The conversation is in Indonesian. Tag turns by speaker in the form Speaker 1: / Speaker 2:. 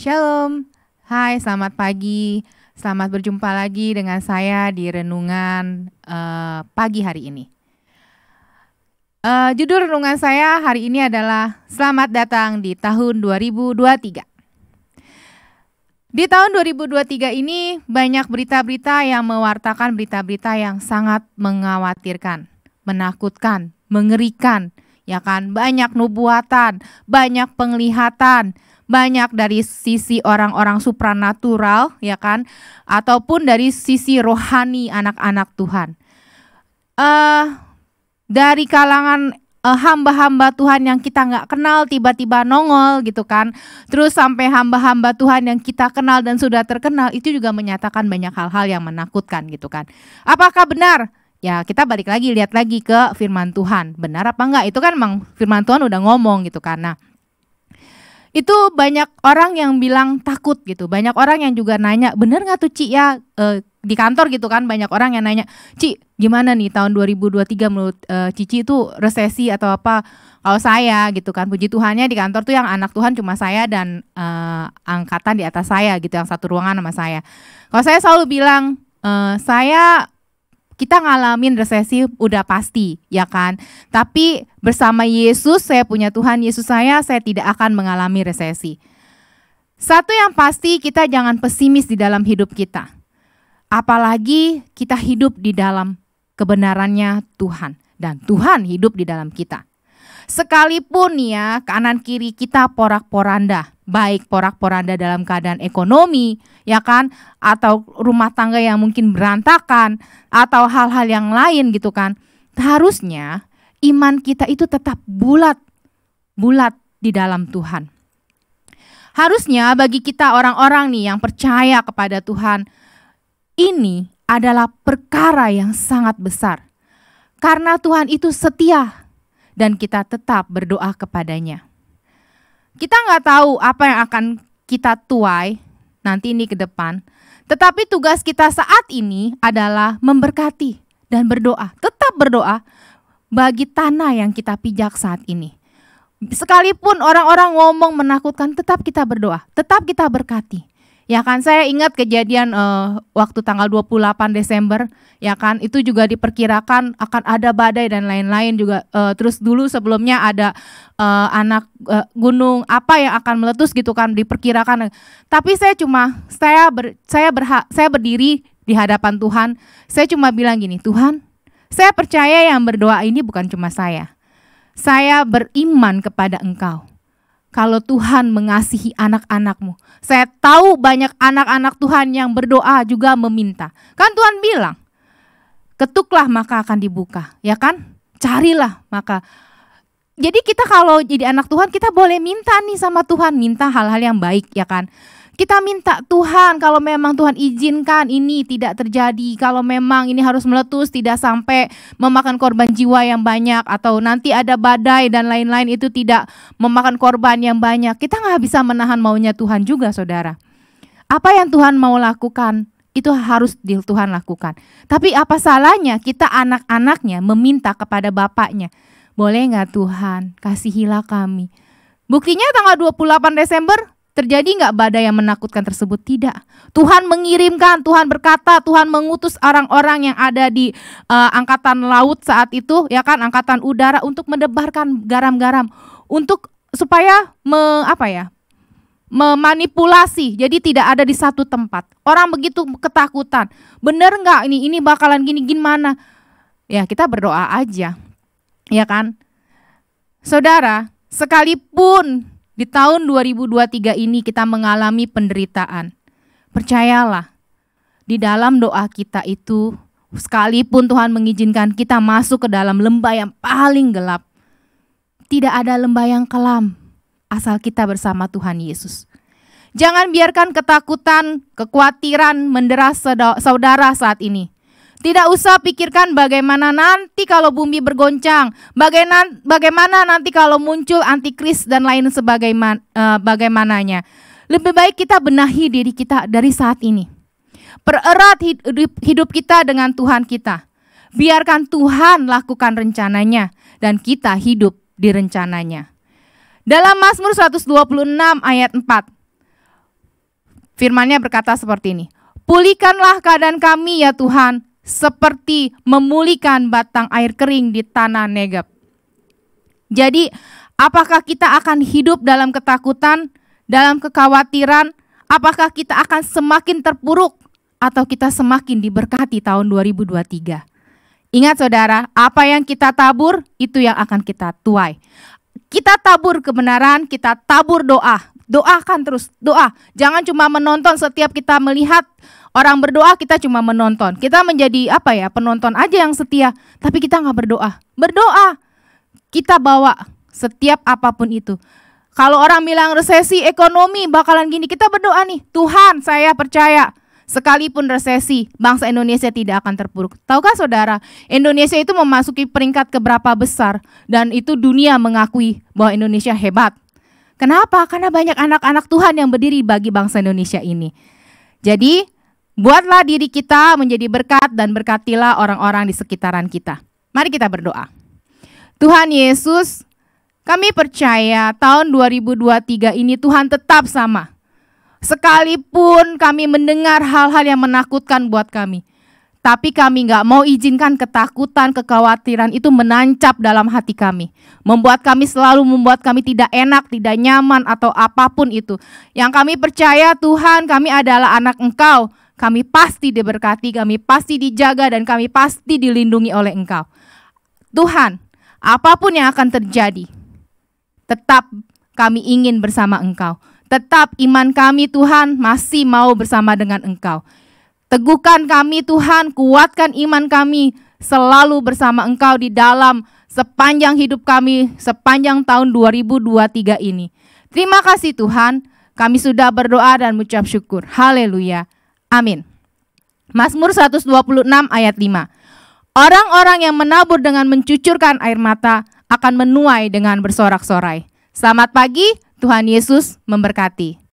Speaker 1: Shalom, hai selamat pagi, selamat berjumpa lagi dengan saya di renungan pagi hari ini. Judul renungan saya hari ini adalah Selamat datang di tahun 2023. Di tahun 2023 ini banyak berita-berita yang mewartakan berita-berita yang sangat mengkhawatirkan, menakutkan, mengerikan, ya kan? Banyak nubuatan, banyak penglihatan, banyak dari sisi orang-orang supranatural, ya kan? Ataupun dari sisi rohani anak-anak Tuhan. Dari kalangan hamba-hamba Tuhan yang kita nggak kenal tiba-tiba nongol gitu kan. Terus sampai hamba-hamba Tuhan yang kita kenal dan sudah terkenal itu juga menyatakan banyak hal-hal yang menakutkan gitu kan. Apakah benar? Ya kita balik lagi, lihat lagi ke firman Tuhan. Benar apa enggak? Itu kan memang firman Tuhan udah ngomong gitu kan. Nah, itu banyak orang yang bilang takut gitu. Banyak orang yang juga nanya, bener gak tuh Ci ya, di kantor gitu kan banyak orang yang nanya, Ci gimana nih tahun 2023 menurut Cici itu resesi atau apa? Kalau saya gitu kan, puji Tuhannya di kantor tuh yang anak Tuhan cuma saya dan angkatan di atas saya gitu, yang satu ruangan sama saya. Kalau saya selalu bilang, kita ngalamin resesi udah pasti, ya kan? Tapi bersama Yesus, saya punya Tuhan Yesus saya tidak akan mengalami resesi. Satu yang pasti, kita jangan pesimis di dalam hidup kita. Apalagi kita hidup di dalam kebenarannya Tuhan. Dan Tuhan hidup di dalam kita. Sekalipun ya kanan kiri kita porak-poranda, baik porak-poranda dalam keadaan ekonomi, ya kan, atau rumah tangga yang mungkin berantakan, atau hal-hal yang lain gitu kan, harusnya iman kita itu tetap bulat di dalam Tuhan. Harusnya bagi kita orang-orang nih yang percaya kepada Tuhan, ini adalah perkara yang sangat besar. Karena Tuhan itu setia. Dan kita tetap berdoa kepadanya. Kita nggak tahu apa yang akan kita tuai nanti ini ke depan. Tetapi tugas kita saat ini adalah memberkati dan berdoa. Tetap berdoa bagi tanah yang kita pijak saat ini. Sekalipun orang-orang ngomong menakutkan, tetap kita berdoa. Tetap kita berkati. Ya kan, saya ingat kejadian waktu tanggal 28 Desember, ya kan, itu juga diperkirakan akan ada badai dan lain-lain juga. Terus dulu sebelumnya ada gunung apa yang akan meletus gitu kan, diperkirakan. Tapi saya berdiri di hadapan Tuhan, saya cuma bilang gini, Tuhan, saya percaya yang berdoa ini bukan cuma saya. Saya beriman kepada Engkau. Kalau Tuhan mengasihi anak-anak-Mu. Saya tahu banyak anak-anak Tuhan yang berdoa juga meminta. Kan Tuhan bilang, ketuklah maka akan dibuka. Ya kan? Carilah maka. Jadi kita kalau jadi anak Tuhan, kita boleh minta nih sama Tuhan. Minta hal-hal yang baik, ya kan? Kita minta Tuhan kalau memang Tuhan izinkan ini tidak terjadi. Kalau memang ini harus meletus, tidak sampai memakan korban jiwa yang banyak. Atau nanti ada badai dan lain-lain itu tidak memakan korban yang banyak. Kita gak bisa menahan maunya Tuhan juga, saudara. Apa yang Tuhan mau lakukan, itu harus Tuhan lakukan. Tapi apa salahnya kita anak-anaknya meminta kepada Bapaknya, boleh gak Tuhan, kasihilah kami. Buktinya tanggal 28 Desember, terjadi nggak badai yang menakutkan tersebut? Tidak. Tuhan mengirimkan, Tuhan berkata, Tuhan mengutus orang-orang yang ada di angkatan laut saat itu, ya kan, angkatan udara untuk mendebarkan garam-garam, untuk supaya memanipulasi. Jadi tidak ada di satu tempat. Orang begitu ketakutan. Bener nggak ini bakalan gimana? Ya kita berdoa aja, ya kan, saudara. Sekalipun di tahun 2023 ini kita mengalami penderitaan, percayalah, di dalam doa kita itu, sekalipun Tuhan mengizinkan kita masuk ke dalam lembah yang paling gelap, tidak ada lembah yang kelam, asal kita bersama Tuhan Yesus. Jangan biarkan ketakutan, kekhawatiran mendera saudara saat ini. Tidak usah pikirkan bagaimana nanti kalau bumi bergoncang, bagaimana nanti kalau muncul antikris dan lain bagaimananya. Lebih baik kita benahi diri kita dari saat ini. Pererat hidup kita dengan Tuhan kita. Biarkan Tuhan lakukan rencananya dan kita hidup di rencananya. Dalam Mazmur 126 ayat 4, Firman-Nya berkata seperti ini. Pulihkanlah keadaan kami ya Tuhan, seperti memulihkan batang air kering di tanah Negeb. Jadi, apakah kita akan hidup dalam ketakutan, dalam kekhawatiran? Apakah kita akan semakin terpuruk atau kita semakin diberkati tahun 2023? Ingat saudara, apa yang kita tabur, itu yang akan kita tuai. Kita tabur kebenaran, kita tabur doa. Doakan terus, doa. Jangan cuma menonton setiap kita melihat orang berdoa, kita cuma menonton. Kita menjadi penonton aja yang setia, tapi kita nggak berdoa. Berdoa, kita bawa setiap apapun itu. Kalau orang bilang resesi ekonomi bakalan gini, kita berdoa nih, Tuhan saya percaya sekalipun resesi, bangsa Indonesia tidak akan terpuruk. Tahukah saudara, Indonesia itu memasuki peringkat keberapa besar dan itu dunia mengakui bahwa Indonesia hebat. Kenapa? Karena banyak anak-anak Tuhan yang berdiri bagi bangsa Indonesia ini. Jadi, buatlah diri kita menjadi berkat dan berkatilah orang-orang di sekitaran kita. Mari kita berdoa. Tuhan Yesus, kami percaya tahun 2023 ini Tuhan tetap sama. Sekalipun kami mendengar hal-hal yang menakutkan buat kami, tapi kami gak mau izinkan ketakutan, kekhawatiran itu menancap dalam hati kami. Membuat kami tidak enak, tidak nyaman atau apapun itu. Yang kami percaya Tuhan, kami adalah anak Engkau. Kami pasti diberkati, kami pasti dijaga, dan kami pasti dilindungi oleh Engkau. Tuhan, apapun yang akan terjadi, tetap kami ingin bersama Engkau. Tetap iman kami Tuhan masih mau bersama dengan Engkau. Teguhkan kami Tuhan, kuatkan iman kami selalu bersama Engkau di dalam sepanjang hidup kami, sepanjang tahun 2023 ini. Terima kasih Tuhan, kami sudah berdoa dan mengucap syukur. Haleluya. Amin. Mazmur 126 ayat 5. Orang-orang yang menabur dengan mencucurkan air mata akan menuai dengan bersorak-sorai. Selamat pagi, Tuhan Yesus memberkati.